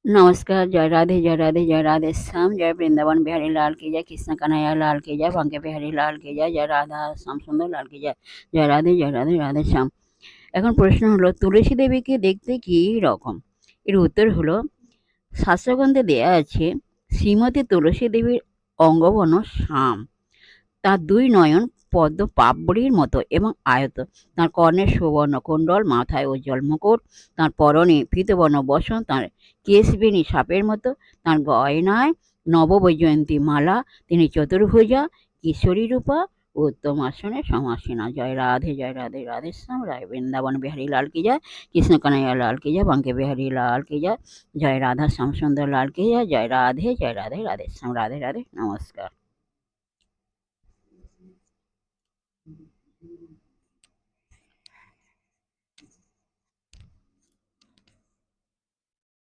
नमस्कार, जय राधे, जय राधे, जय राधे श्याम, जय वृंदावन बिहारी लाल की जय, कृष्ण कन्हैया लाल की जय, बांके बिहारी लाल की जय राधा श्याम सुंदर लाल की जय, জয় রাধে, জয় রাধে, রাধে শ্যাম। এখন প্রশ্ন হলো তুলসী দেবীকে দেখতে কি রকম? এর উত্তর হলো শাস্ত্রগ্রন্থে দেয়া আছে শ্রীমতী তুলসী দেবীর অঙ্গবর্ণ শ্যাম, তার দুই নয়ন পদ্ম পাপড়ির মতো এবং আয়ত, তার কর্ণে সুবর্ণ কুণ্ডল, মাথায় উজ্জ্বল মুকুট, তার পরনে পীতবর্ণ বসন, তার কেশবেণী সাপের মতো, তার গয়নায় নববৈজয়ন্তী মালা, তিনি চতুর্ভুজা, কিশোরী রূপা, উত্তম আসনে সমাসীনা। জয় রাধে, জয় রাধে, রাধে শ্যাম, রায় বৃন্দাবন বিহারী লাল কি যায়, কৃষ্ণ কানাইয়া লাল কি যায়, বাंके বিহারী লাল কি যায়, জয় রাধা শ্যাম সুন্দর লাল কি যায়, জয় রাধে, জয় রাধে, রাধে শ্যাম, রাধে রাধে, নমস্কার।